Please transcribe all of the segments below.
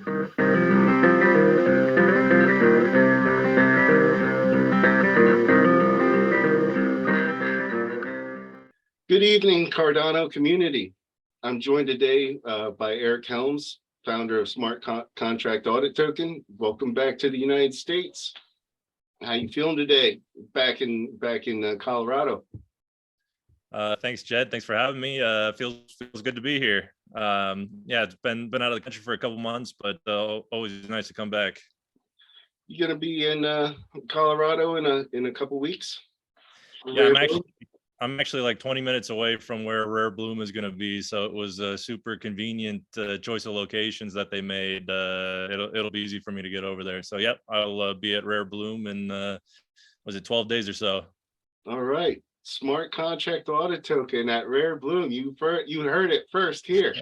Good evening, Cardano community. I'm joined today by Eric Helms, founder of Contract Audit Token. Welcome back to the United States. How you feeling today? Back in Colorado. Thanks, Jed. Thanks for having me. Feels good to be here. Yeah, it's been out of the country for a couple months, but always nice to come back. You gonna be in Colorado in a couple weeks? Yeah, I'm actually like 20 minutes away from where Rare Bloom is going to be, so it was a super convenient choice of locations that they made. It'll be easy for me to get over there. So yep, I'll be at Rare Bloom in was it 12 days or so? All right, Smart Contract Audit Token at Rare Bloom. You heard it first here.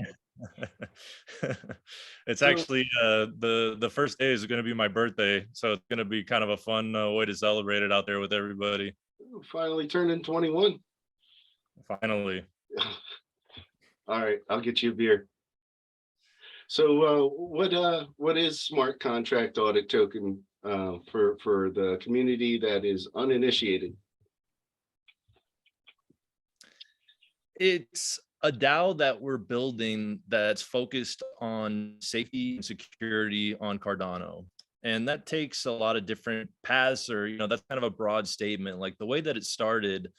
It's actually the first day is going to be my birthday, so it's going to be kind of a fun way to celebrate it out there with everybody. Finally turning 21. Finally. All right, I'll get you a beer. So what is Smart Contract Audit Token for the community that is uninitiated? It's a DAO that we're building that's focused on safety and security on Cardano. And that takes a lot of different paths, or, that's kind of a broad statement. Like the way that it started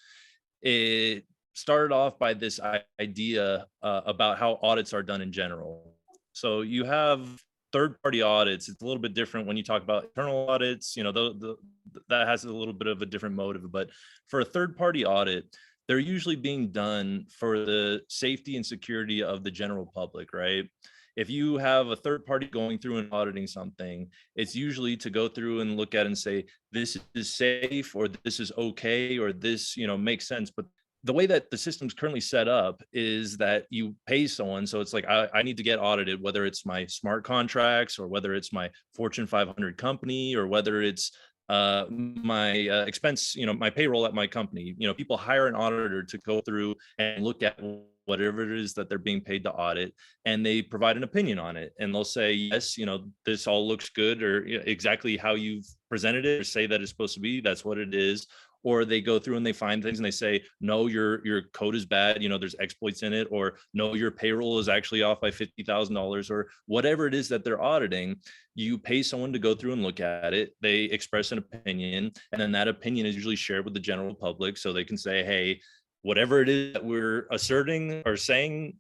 off by this idea about how audits are done in general. So you have third-party audits. It's a little bit different when you talk about internal audits, that has a little bit of a different motive. But for a third-party audit, they're usually being done for the safety and security of the general public, right? If you have a third party going through and auditing something, it's usually to go through and look at and say, this is safe, or this is okay, or this, makes sense. But the way that the system's currently set up is that you pay someone. So it's like, I need to get audited, whether it's my smart contracts, or whether it's my Fortune 500 company, or whether it's my expense, my payroll at my company. People hire an auditor to go through and look at whatever it is that they're being paid to audit, and they provide an opinion on it. And they'll say, yes, this all looks good, or exactly how you've presented it, or say that it's supposed to be, that's what it is. Or they go through and they find things and they say, no, your code is bad, there's exploits in it, or no, your payroll is actually off by $50,000, or whatever it is that they're auditing. You pay someone to go through and look at it. They express an opinion, and then that opinion is usually shared with the general public, so they can say, hey, whatever it is that we're asserting or saying,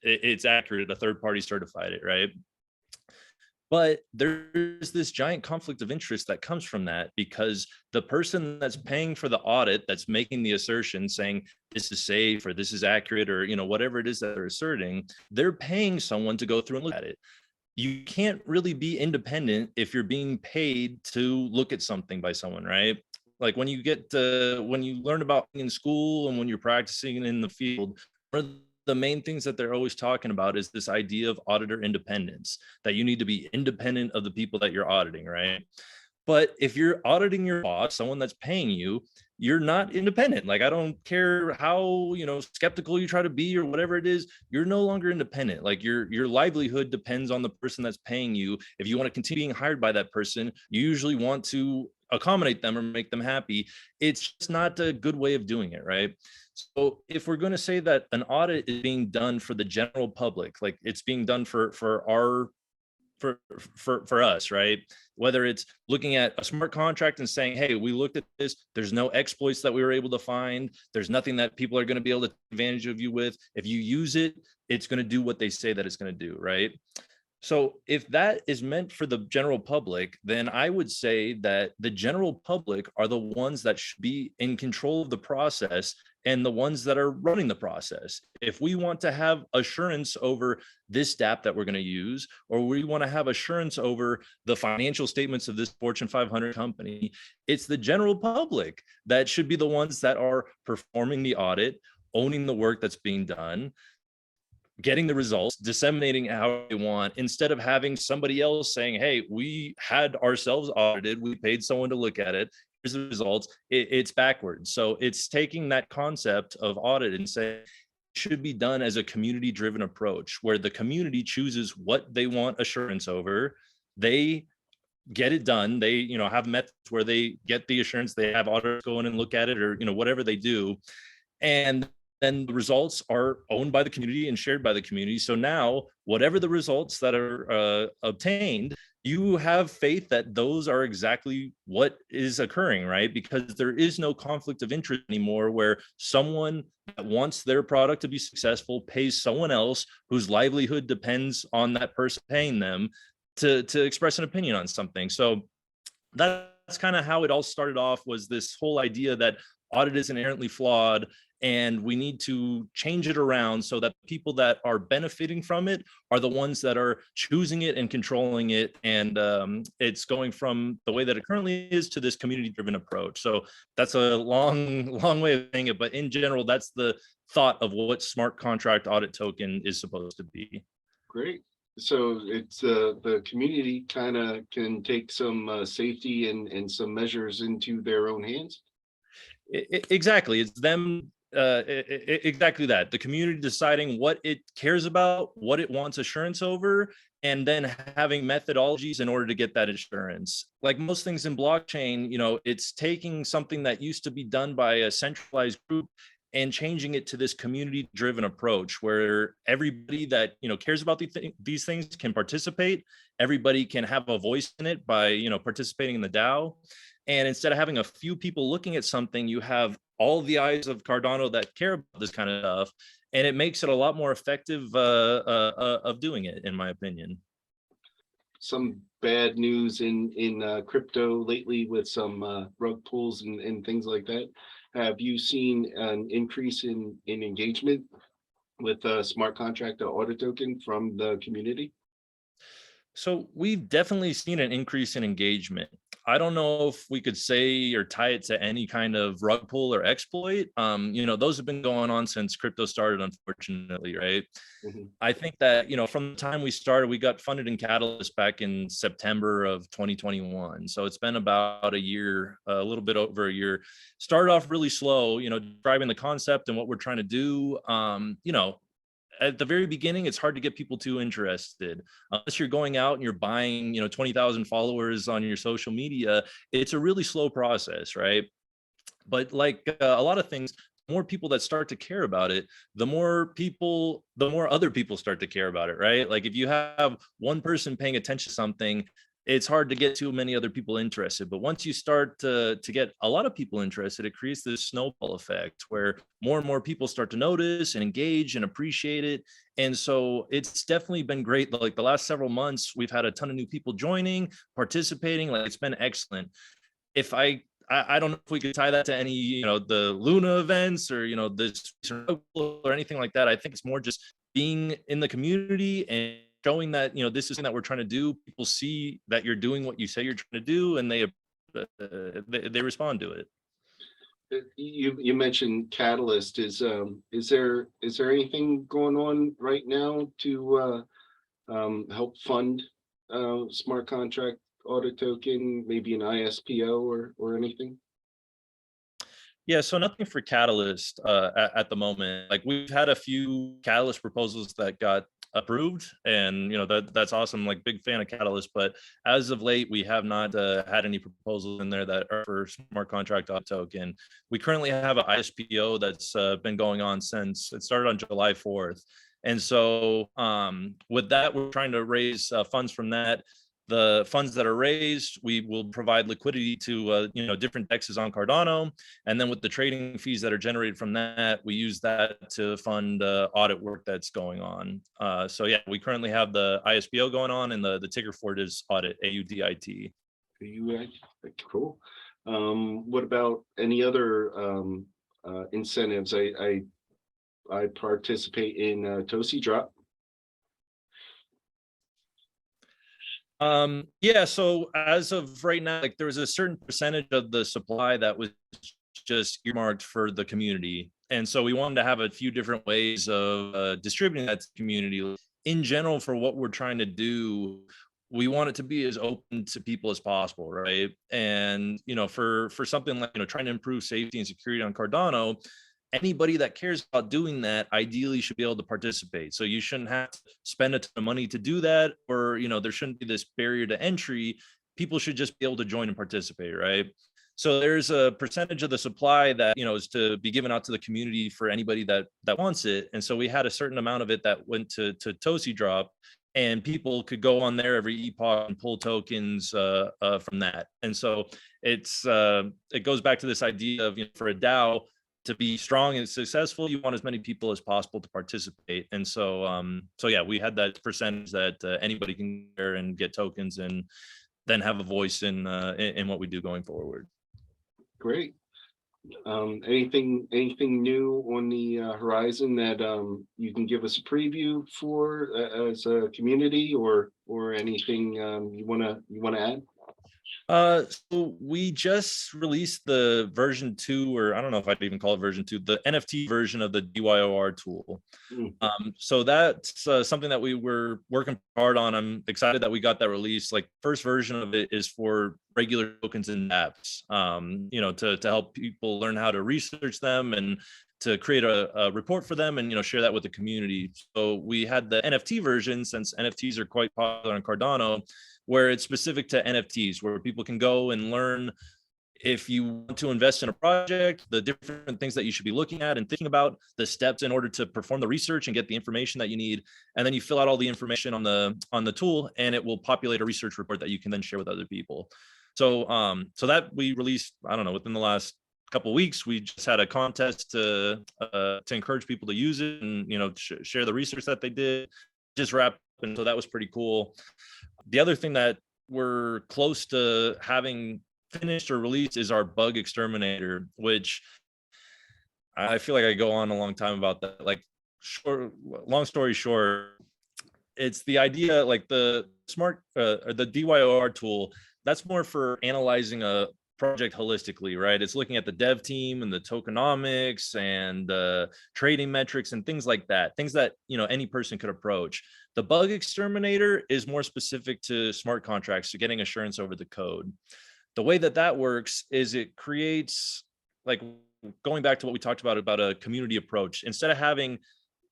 it's accurate. A third party certified it, right? But there's this giant conflict of interest that comes from that, because the person that's paying for the audit, that's making the assertion saying this is safe, or this is accurate, or whatever it is that they're asserting, they're paying someone to go through and look at it. You can't really be independent if you're being paid to look at something by someone, right? Like when you learn about in school and when you're practicing in the field, one of the main things that they're always talking about is this idea of auditor independence, that you need to be independent of the people that you're auditing, right? But if you're auditing your boss, someone that's paying you, you're not independent. Like, I don't care how, skeptical you try to be or whatever it is, you're no longer independent. Like your livelihood depends on the person that's paying you. If you want to continue being hired by that person, you usually want to accommodate them or make them happy. It's just not a good way of doing it, right? So if we're going to say that an audit is being done for the general public, like it's being done for us, right? Whether it's looking at a smart contract and saying, hey, we looked at this, there's no exploits that we were able to find, there's nothing that people are going to be able to take advantage of you with. If you use it, it's going to do what they say that it's going to do, right? So if that is meant for the general public, then I would say that the general public are the ones that should be in control of the process and the ones that are running the process. If we want to have assurance over this DApp that we're going to use, or we want to have assurance over the financial statements of this Fortune 500 company, it's the general public that should be the ones that are performing the audit, owning the work that's being done, getting the results, disseminating how they want, instead of having somebody else saying, hey, we had ourselves audited, we paid someone to look at it, here's the results. It's backwards. So it's taking that concept of audit and saying, should be done as a community driven approach where the community chooses what they want assurance over. They get it done. They, have methods where they get the assurance, they have auditors go in and look at it, or, whatever they do. And then the results are owned by the community and shared by the community. So now, whatever the results that are obtained, you have faith that those are exactly what is occurring, right? Because there is no conflict of interest anymore where someone that wants their product to be successful pays someone else whose livelihood depends on that person paying them to express an opinion on something. So that's kind of how it all started off, was this whole idea that audit is inherently flawed and we need to change it around so that people that are benefiting from it are the ones that are choosing it and controlling it. And it's going from the way that it currently is to this community driven approach. So that's a long way of saying it, but in general, that's the thought of what smart contract audit token is supposed to be. Great. So it's the community kind of can take some safety and some measures into their own hands. Exactly. It's them. Exactly that. The community deciding what it cares about, what it wants assurance over, and then having methodologies in order to get that assurance. Like most things in blockchain, it's taking something that used to be done by a centralized group and changing it to this community driven approach where everybody that cares about these things can participate. Everybody can have a voice in it by participating in the DAO. And instead of having a few people looking at something, you have all the eyes of Cardano that care about this kind of stuff, and it makes it a lot more effective of doing it, in my opinion. Some bad news in crypto lately with some rug pulls and things like that. Have you seen an increase in engagement with smart contract audit token from the community? So we've definitely seen an increase in engagement. I don't know if we could say or tie it to any kind of rug pull or exploit. Those have been going on since crypto started, unfortunately, right? Mhm. I think that, from the time we started, we got funded in Catalyst back in September of 2021. So it's been about a year, a little bit over a year. Started off really slow, describing the concept and what we're trying to do. At the very beginning, it's hard to get people too interested. Unless you're going out and you're buying, 20,000 followers on your social media, it's a really slow process, right? But like a lot of things, the more people that start to care about it, the more other people start to care about it, right? Like if you have one person paying attention to something, it's hard to get too many other people interested. But once you start to get a lot of people interested, it creates this snowball effect where more and more people start to notice and engage and appreciate it. And so it's definitely been great. Like the last several months, we've had a ton of new people joining, participating. Like it's been excellent. If I don't know if we could tie that to any, the Luna events or, this or anything like that. I think it's more just being in the community and showing that, this is something that we're trying to do. People see that you're doing what you say you're trying to do, and they respond to it. You mentioned Catalyst. Is there anything going on right now to help fund smart contract audit token, maybe an ISPO or anything? Yeah, so nothing for Catalyst at the moment. Like we've had a few Catalyst proposals that got approved, and that's awesome. Like big fan of Catalyst, but as of late, we have not had any proposals in there that are for smart contract audit token. We currently have an ISPO that's been going on since it started on July 4th, and so with that, we're trying to raise funds from that. The funds that are raised, we will provide liquidity to different dexes on Cardano, and then with the trading fees that are generated from that, we use that to fund audit work that's going on. So yeah, we currently have the ISPO going on, and the ticker for it is audit, AUDIT. Cool. What about any other incentives? I participate in Tosi Drop. Yeah, so as of right now, like there was a certain percentage of the supply that was just earmarked for the community, and so we wanted to have a few different ways of distributing that to the community. In general, for what we're trying to do, we want it to be as open to people as possible, right? And for something like trying to improve safety and security on Cardano, anybody that cares about doing that ideally should be able to participate. So you shouldn't have to spend a ton of money to do that, or there shouldn't be this barrier to entry. People should just be able to join and participate, right? So there's a percentage of the supply that is to be given out to the community for anybody that wants it. And so we had a certain amount of it that went to Tosi Drop, and people could go on there every epoch and pull tokens from that. And so it goes back to this idea of, for a DAO to be strong and successful, you want as many people as possible to participate. And so yeah, we had that percentage that anybody can share and get tokens and then have a voice in what we do going forward. Great. Anything new on the horizon that you can give us a preview for as a community, or anything you wanna add? So we just released the version 2, or I don't know if I'd even call it version 2, the NFT version of the DYOR tool. So that's something that we were working hard on. I'm excited that we got that release. Like, first version of it is for regular tokens and apps, to help people learn how to research them and to create a report for them and share that with the community. So we had the NFT version, since NFTs are quite popular on Cardano, where it's specific to NFTs, where people can go and learn, if you want to invest in a project, the different things that you should be looking at and thinking about, the steps in order to perform the research and get the information that you need. And then you fill out all the information on the tool, and it will populate a research report that you can then share with other people. So that we released, I don't know, within the last couple of weeks. We just had a contest to encourage people to use it and share the research that they did. Just wrapped, and so that was pretty cool. The other thing that we're close to having finished or released is our bug exterminator, which I feel like I go on a long time about that. Like, long story short, it's the idea, like the smart or the DYOR tool, that's more for analyzing a project holistically, right? It's looking at the dev team and the tokenomics and trading metrics and things like that, things that any person could approach. The bug exterminator is more specific to smart contracts, so getting assurance over the code. The way that works is it creates, like, going back to what we talked about a community approach. Instead of having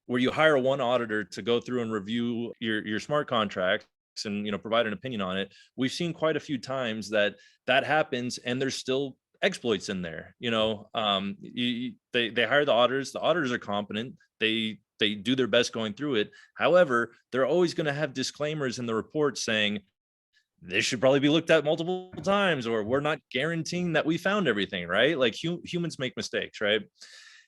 where you hire one auditor to go through and review your smart contracts and provide an opinion on it, we've seen quite a few times that happens, and there's still exploits in there. They hire the auditors are competent, they do their best going through it. However, they're always going to have disclaimers in the report saying this should probably be looked at multiple times, or we're not guaranteeing that we found everything, right? Like, humans make mistakes, right?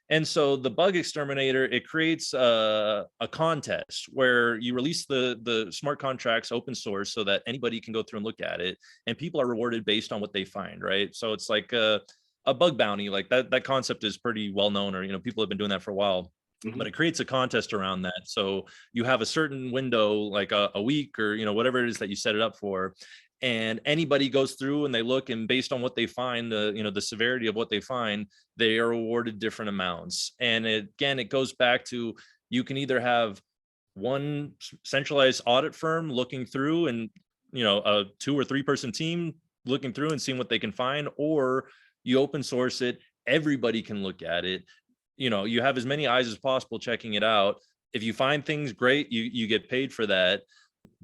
And so the bug exterminator, it creates a contest where you release the smart contracts open source so that anybody can go through and look at it, and people are rewarded based on what they find, right? So it's like a bug bounty. Like, that concept is pretty well known, or people have been doing that for a while. But it creates a contest around that. So you have a certain window, like a week, or whatever it is that you set it up for, and anybody goes through and they look, and based on what they find, the severity of what they find, they are awarded different amounts. And it goes back to, you can either have one centralized audit firm looking through, and a 2 or 3 person team looking through and seeing what they can find, or you open source it, everybody can look at it. You have as many eyes as possible checking it out. If you find things, great, you get paid for that.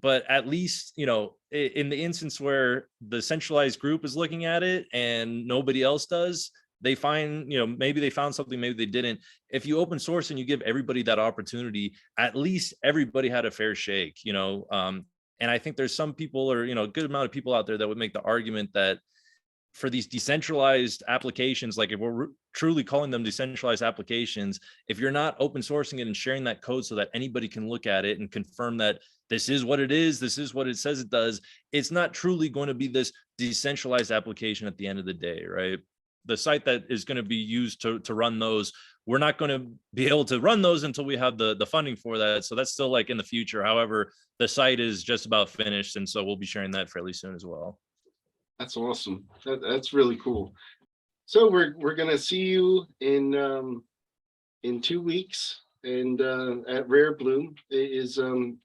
But at least, in the instance where the centralized group is looking at it and nobody else does, they find, maybe they found something, maybe they didn't. If you open source and you give everybody that opportunity, at least everybody had a fair shake. And I think there's some people, or a good amount of people out there that would make the argument that for these decentralized applications, like, if we're truly calling them decentralized applications, if you're not open sourcing it and sharing that code so that anybody can look at it and confirm that this is what it is, this is what it says it does, it's not truly going to be this decentralized application at the end of the day, right? The site that is going to be used to run those, we're not going to be able to run those until we have the funding for that. So that's still, like, in the future. However, the site is just about finished, and so we'll be sharing that fairly soon as well. That's awesome. That's really cool. So we're gonna see you in 2 weeks, and at Rare Bloom. Is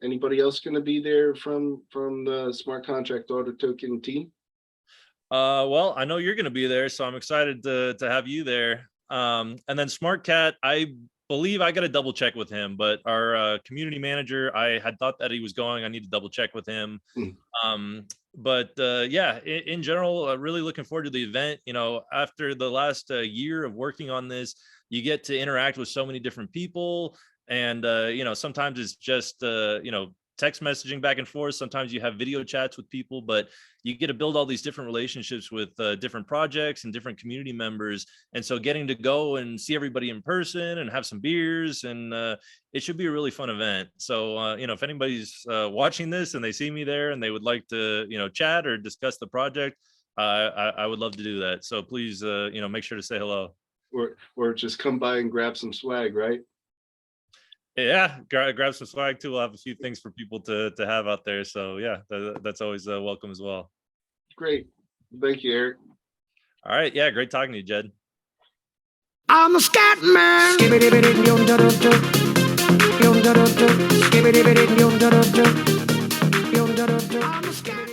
anybody else gonna be there from the Smart Contract Audit Token team? Well, I know you're going to be there, so I'm excited to have you there. And then Smart Cat, I believe I got to double check with him, but our community manager, I had thought that he was going. I need to double check with him. Mm. But yeah, in general, really looking forward to the event. You know, after the last year of working on this, you get to interact with so many different people. And, you know, sometimes it's just, you know, text messaging back and forth. Sometimes you have video chats with people, but you get to build all these different relationships with different projects and different community members. And so getting to go and see everybody in person and have some beers, and it should be a really fun event. So, you know, if anybody's watching this and they see me there and they would like to, you know, chat or discuss the project, I would love to do that. So please, you know, make sure to say hello. Or just come by and grab some swag, right? Yeah, grab some swag too. We'll have a few things for people to have out there. So yeah, that's always welcome as well. Great. Thank you, Eric. All right. Yeah, great talking to you, Jed. I'm a scat man. I'm a scat